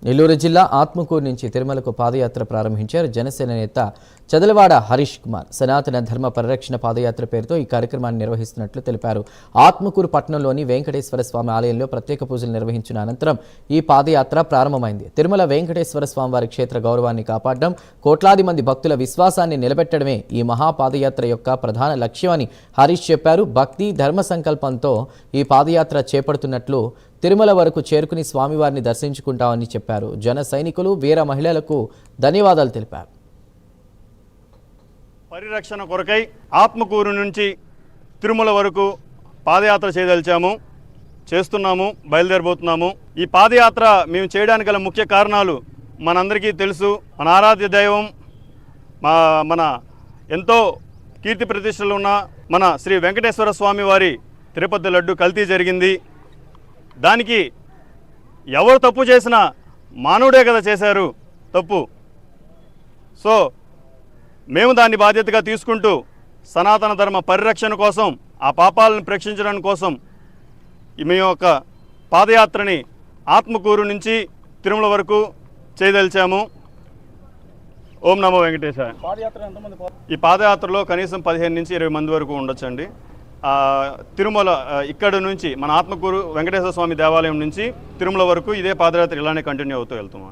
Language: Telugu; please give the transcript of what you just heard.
నెల్లూరు జిల్లా ఆత్మకూరు నుంచి తిరుమలకు పాదయాత్ర ప్రారంభించారు జనసేన నేత చదలవాడ హరీష్ కుమార్. సనాతన ధర్మ పరిరక్షణ పాదయాత్ర పేరుతో ఈ కార్యక్రమాన్ని నిర్వహిస్తున్నట్లు తెలిపారు. ఆత్మకూరు పట్టణంలోని వెంకటేశ్వర స్వామి ఆలయంలో ప్రత్యేక పూజలు నిర్వహించిన అనంతరం ఈ పాదయాత్ర ప్రారంభమైంది. తిరుమల వెంకటేశ్వర స్వామి వారి క్షేత్ర గౌరవాన్ని కాపాడడం, కోట్లాది మంది భక్తుల విశ్వాసాన్ని నిలబెట్టడమే ఈ మహాపాదయాత్ర యొక్క ప్రధాన లక్ష్యమని హరీష్ చెప్పారు. భక్తి ధర్మ సంకల్పంతో ఈ పాదయాత్ర చేపడుతున్నట్లు తిరుమల వరకు చేరుకుని స్వామివారిని దర్శించుకుంటామని చెప్పారు. జన సైనికులు, వీర మహిళలకు ధన్యవాదాలు తెలిపారు. పరిరక్షణ కొరకై ఆత్మకూరు నుంచి తిరుమల వరకు పాదయాత్ర చేస్తున్నాము, బయలుదేరబోతున్నాము. ఈ పాదయాత్ర మేము చేయడానికి గల ముఖ్య కారణాలు మనందరికీ తెలుసు. మన ఆరాధ్య దైవం, మన ఎంతో కీర్తి ప్రతిష్టలు ఉన్న మన శ్రీ వెంకటేశ్వర స్వామి వారి తిరుపతి లడ్డు కల్తీ జరిగింది. దానికి ఎవరు తప్పు చేసినా మానవుడే కదా చేశారు తప్పు. సో మేము దాన్ని బాధ్యతగా తీసుకుంటూ సనాతన ధర్మ పరిరక్షణ కోసం, ఆ పాపాలను ప్రేక్షించడం కోసం మీ యొక్క పాదయాత్రని ఆత్మకూరు నుంచి తిరుమల వరకు చేయదలిచాము. ఓం నమో వెంకటేశాయ. ఈ పాదయాత్రలో కనీసం 15 నుంచి 20 మంది వరకు ఉండొచ్చండి. తిరుమల ఇక్కడ నుంచి మన ఆత్మకూరు వెంకటేశ్వర స్వామి దేవాలయం నుంచి తిరుమల వరకు ఇదే పాదయాత్ర ఇలానే కంటిన్యూ అవుతూ వెళ్తున్నాం.